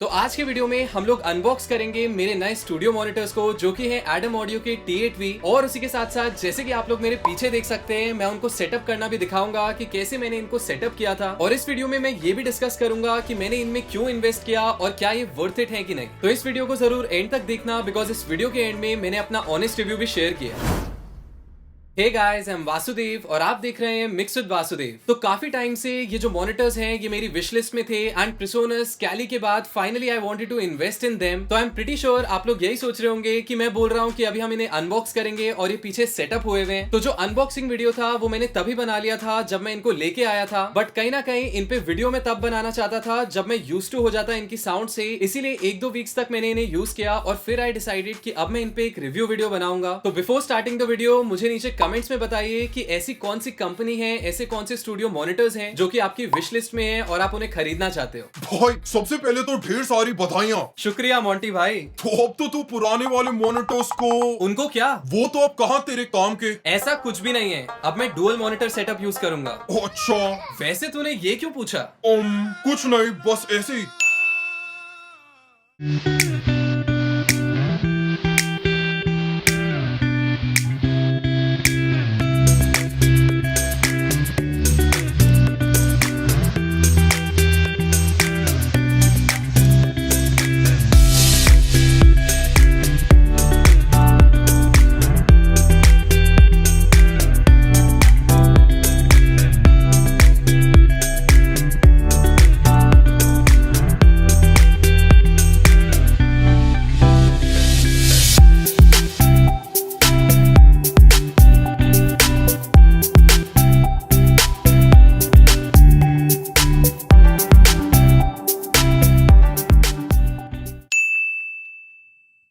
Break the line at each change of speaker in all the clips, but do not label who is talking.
तो आज के वीडियो में हम लोग अनबॉक्स करेंगे मेरे नए स्टूडियो मॉनिटर्स को, जो कि है एडम ऑडियो के T8V। और उसी के साथ साथ जैसे कि आप लोग मेरे पीछे देख सकते हैं, मैं उनको सेटअप करना भी दिखाऊंगा कि कैसे मैंने इनको सेटअप किया था। और इस वीडियो में मैं ये भी डिस्कस करूंगा कि मैंने इनमें क्यों इन्वेस्ट किया और क्या ये वर्थ इट है कि नहीं। तो इस वीडियो को जरूर एंड तक देखना, बिकॉज इस वीडियो के एंड में मैंने अपना ऑनेस्ट रिव्यू भी शेयर किया। Hey guys, I am Vasudev और आप देख रहे हैं मिक्स विद वासुदेव। तो काफी टाइम से ये जो मॉनिटर्स हैं ये मेरी विश लिस्ट में थे, एंड प्रिसोनस कैली के बाद finally I wanted to invest in them. तो आई एम प्रीटी श्योर आप लोग यही सोच रहे होंगे कि मैं बोल रहा हूँ कि अभी हम इन्हें अनबॉक्स करेंगे और ये पीछे सेटअप हुए हुए हैं। तो जो अनबॉक्सिंग वीडियो था वो मैंने तभी बना लिया था जब मैं इनको लेके आया था, बट कहीं ना कहीं इन पे वीडियो में तब बनाना चाहता था जब मैं यूज्ड टू हो जाता इनकी साउंड से। इसीलिए 1-2 वीक्स तक मैंने इन्हें यूज किया और फिर आई डिसाइडेड कि अब मैं इन पे एक रिव्यू वीडियो बनाऊंगा। तो बिफोर स्टार्टिंग द वीडियो मुझे नीचे कमेंट्स में बताइए कि ऐसी कौन सी कंपनी है, ऐसे कौन से स्टूडियो मॉनिटर्स हैं जो कि आपकी विश लिस्ट में है और आप उन्हें खरीदना चाहते हो।
भाई सबसे पहले तो ढेर सारी बधाइयाँ।
शुक्रिया मोंटी भाई।
तो अब तो तू पुराने वाले मॉनिटर्स को
उनको क्या,
वो तो अब कहाँ तेरे काम के।
ऐसा कुछ भी नहीं है, अब मैं डुअल मॉनिटर सेटअप यूज करूंगा।
अच्छा,
वैसे तूने ये क्यों पूछा?
कुछ नहीं, बस ऐसे ही।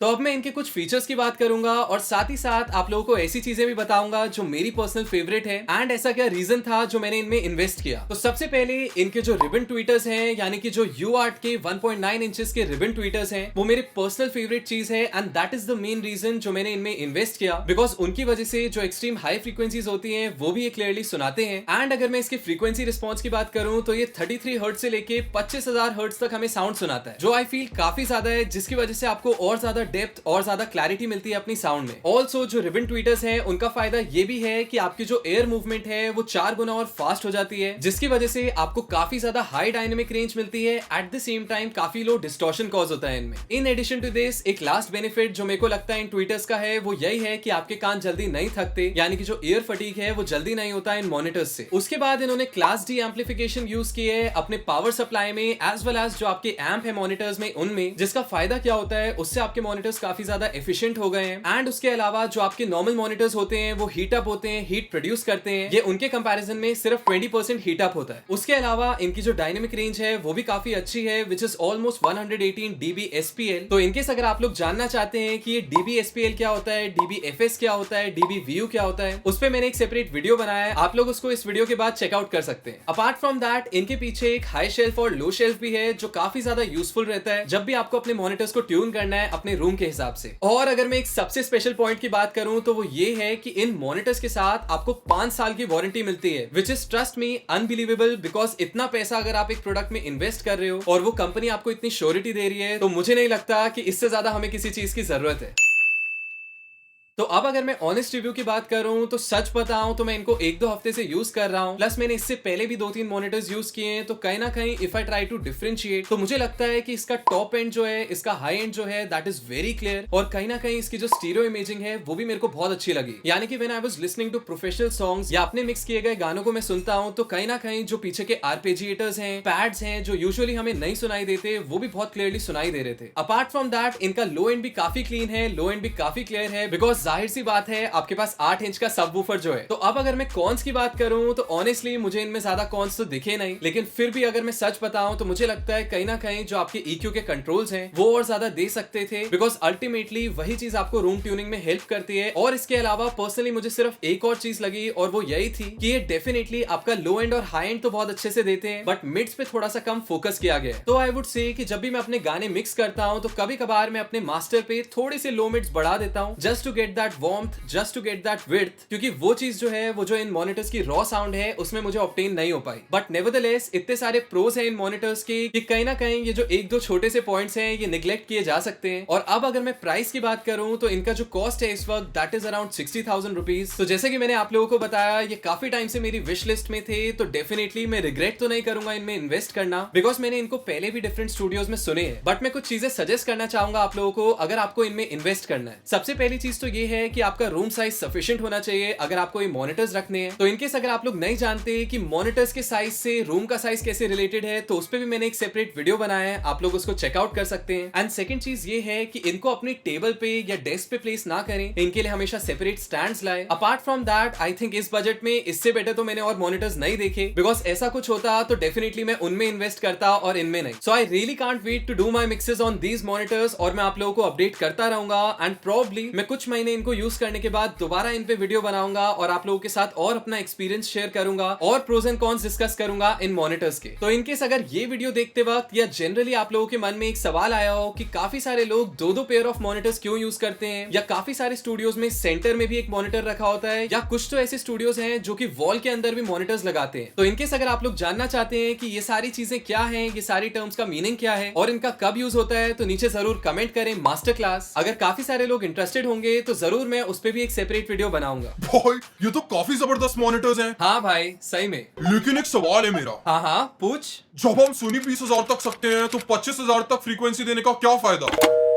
तो अब मैं इनके कुछ फीचर्स की बात करूंगा और साथ ही साथ आप लोगों को ऐसी चीजें भी बताऊंगा जो मेरी पर्सनल फेवरेट है, एंड ऐसा क्या रीजन था जो मैंने इनमें इन्वेस्ट किया। तो सबसे पहले इनके जो रिबन ट्वीटर्स हैं, यानी कि जो UART के 1.9 इंचेस के रिबन ट्वीटर्स हैं, वो मेरे पर्सनल फेवरेट चीज है, and that is the main reason जो मैंने इनमें इन्वेस्ट किया। बिकॉज उनकी वजह से जो एक्सट्रीम हाई फ्रीक्वेंसीज होती है वो भी ये क्लियरली सुनाते हैं। एंड अगर मैं इसके फ्रीक्वेंसी रिस्पॉन्स की बात करूं तो ये 33 हर्ट्ज से लेके 25,000 हर्ट्ज तक हमें साउंड सुनाता है, जो आई फील काफी ज्यादा है, जिसकी वजह से आपको और ज्यादा डेप्थ और ज्यादा क्लैरिटी मिलती है अपनी साउंड में। ऑल्सो जो रिबन ट्वीटर्स हैं उनका फायदा ये भी है कि आपकी जो एयर मूवमेंट है वो 4 गुना और फास्ट हो जाती है, जिसकी वजह से आपको काफी ज्यादा हाई डायनेमिक रेंज मिलती है। एट द सेम टाइम काफी लो डिस्टॉर्शन कॉज होता है इनमें। इन एडिशन टू दिस, एक लास्ट बेनिफिट जो मेरे को लगता है इन ट्वीटर्स का है वो यही है कि आपके कान जल्दी नहीं थकते, यानी कि जो एयर फटीग है वो जल्दी नहीं होता इन मॉनिटर्स से। उसके बाद इन्होंने क्लास D एम्पलीफिकेशन यूज की है अपने पावर सप्लाई में, एज वेल एज जो आपके एम्प है मॉनिटर्स में उनमें, जिसका फायदा क्या होता है, उससे आपके मॉनिटर्स काफी ज्यादा एफिशिएंट हो गए हैं। एंड उसके अलावा जो आपके नॉर्मल मॉनिटर्स होते हैं वो हीट अप होते हैं, हीट प्रोड्यूस करते हैं, ये उनके कंपैरिजन में सिर्फ 20% हीट अप होता है। उसके अलावा इनकी जो डायनेमिक रेंज है वो भी काफी अच्छी है, which is almost 118 dB SPL। तो इनकेस अगर आप लोग जानना चाहते हैं कि ये dB SPL क्या होता है, dB FS क्या होता है, dB VU क्या होता है, उस पे मैंने एक सेपरेट वीडियो बनाया है, आप लोग उसको इस वीडियो के बाद चेकआउट कर सकते हैं। अपार्ट फ्रॉम दैट इनके पीछे एक हाई शेल्फ और लो शेल्फ भी है, जो काफी ज्यादा यूजफुल रहता है जब भी आपको अपने मॉनिटर्स को ट्यून करना है अपने रूम के हिसाब से। और अगर मैं एक सबसे स्पेशल पॉइंट की बात करूं तो वो ये है कि इन मॉनिटर्स के साथ आपको 5 साल की वारंटी मिलती है, which is trust me unbelievable. Because इतना पैसा अगर आप एक प्रोडक्ट में इन्वेस्ट कर रहे हो और वो कंपनी आपको इतनी श्योरिटी दे रही है, तो मुझे नहीं लगता कि इससे ज्यादा हमें किसी चीज की जरूरत है। तो अब अगर मैं ऑनेस्ट रिव्यू की बात करूं तो सच बताऊं तो मैं इनको 1-2 हफ्ते से यूज कर रहा हूं, प्लस मैंने इससे पहले भी 2-3 मॉनिटर्स यूज किए हैं। तो कहीं ना कहीं if I try to differentiate तो मुझे लगता है कि इसका टॉप एंड जो है, इसका हाई एंड जो है, दैट इज वेरी क्लियर। और कहीं ना कहीं इसकी जो स्टीरियो इमेजिंग है वो भी मेरे को बहुत अच्छी लगी। यानी कि when I was listening to professional songs या अपने मिक्स किए गए गानों को मैं सुनता हूं तो कहीं ना कहीं जो पीछे के आर्पेजिएटर्स हैं, पैड्स हैं, जो यूजुअली हमें नहीं सुनाई देते, वो भी बहुत क्लियरली सुनाई दे रहे थे। अपार्ट फ्रॉम दैट इनका लो एंड भी काफी क्लीन है, लो एंड भी काफी क्लियर है, बिकॉज जाहिर सी बात है आपके पास 8 इंच का सबवूफर जो है। तो अब अगर मैं कॉन्स की बात करूं तो ऑनेस्टली मुझे इनमें ज्यादा कॉन्स तो दिखे नहीं, लेकिन फिर भी अगर मैं सच बताऊं तो मुझे लगता है कहीं ना कहीं जो आपके EQ के कंट्रोल्स हैं वो और ज्यादा दे सकते थे, बिकॉज अल्टीमेटली वही चीज आपको रूम ट्यूनिंग में हेल्प करती है। और इसके अलावा पर्सनली मुझे सिर्फ एक और चीज लगी और वो यही थी कि ये डेफिनेटली आपका लो एंड और हाई एंड तो बहुत अच्छे से देते हैं, बट मिड्स पे थोड़ा सा कम फोकस किया गया है। तो आई वुड से कि जब भी मैं अपने गाने मिक्स करता हूं तो कभी कभार मैं अपने मास्टर पे थोड़े से लो मिड्स बढ़ा देता हूं, just to get that warmth, just to get that width, क्योंकि वो चीज जो है वो जो इन मॉनिटर्स की रॉ साउंड है उसमें मुझे ऑब्टेन नहीं हो पाई। बट नेवरदलेस इतने सारे प्रोज हैं इन मॉनिटर्स के कि कहीं ना कहीं ये जो एक दो छोटे से पॉइंट्स हैं ये निगलेक्ट किए जा सकते हैं। और अब अगर मैं प्राइस की बात करूं तो इनका जो कॉस्ट है इस वक्त दैट इज अराउंड 60,000 रुपीज। तो जैसे कि मैंने आप लोगों को बताया ये काफी टाइम से मेरी विश लिस्ट में थे, तो डेफिनेटली मैं रिग्रेट तो नहीं करूंगा इनमें इन्वेस्ट करना, बिकॉज मैंने इनको पहले भी डिफरेंट स्टूडियोज में सुने हैं। बट मैं कुछ चीजें सजेस्ट करना चाहूंगा आप लोगों को अगर आपको इनमें इन्वेस्ट करना है। सबसे पहली चीज तो ये है कि आपका रूम साइज सफिशिएंट होना चाहिए अगर आपको ये मॉनिटर्स रखने हैं। तो इनकेस अगर आप लोग नहीं जानते कि मॉनिटर्स के साइज से रूम का साइज कैसे रिलेटेड है तो उस पर भी मैंने एक सेपरेट वीडियो बनाया है, आप लोग उसको चेकआउट कर सकते हैं। एंड सेकंड चीज ये है कि इनको अपनी टेबल पे या डेस्क पे प्लेस ना करें, इनके लिए हमेशा सेपरेट स्टैंड्स लाएं। Apart from that I think इस बजट में इससे बेटर तो मैंने और मॉनिटर्स नहीं देखे, बिकॉज ऐसा कुछ होता तो डेफिनेटली मैं उनमें इन्वेस्ट करता और इनमें नहीं। So I really can't wait to do my mixes on these monitors, और मैं आप लोगों को अपडेट करता रहूंगा। एंड प्रोबब्ली मैं कुछ महीने इनको यूज करने के बाद दोबारा इन पे वीडियो बनाऊंगा और आप लोगों के साथ और अपना एक्सपीरियंस शेयर करूंगा और प्रोज एंड कॉन्स डिस्कस करूंगा इन मॉनिटर्स के। तो इनकेस अगर ये वीडियो देखते वक्त या जनरली आप लोगों के मन में एक सवाल आया हो कि काफी सारे लोग दो दो पेयर ऑफ मॉनिटर्स क्यों यूज करते हैं, या काफी सारे स्टूडियोज में सेंटर में भी एक मॉनिटर रखा होता है, या कुछ तो ऐसे स्टूडियोज हैं जो कि वॉल के अंदर भी मॉनिटर्स लगाते हैं, तो इनकेस अगर आप लोग जानना चाहते हैं कि ये सारी चीजें क्या हैं, ये सारी टर्म्स का मीनिंग क्या है और इनका कब यूज होता है, तो नीचे जरूर कमेंट करें मास्टर क्लास। अगर काफी सारे लोग इंटरेस्टेड होंगे तो जरूर मैं उस पर भी एक सेपरेट वीडियो बनाऊंगा।
भाई ये तो काफी जबरदस्त मॉनिटर्स हैं।
हाँ भाई सही में।
लेकिन एक सवाल है मेरा।
हाँ हाँ पूछ।
जब हम सोनी 20,000 तक सकते हैं तो 25,000 तक फ्रीक्वेंसी देने का क्या फायदा?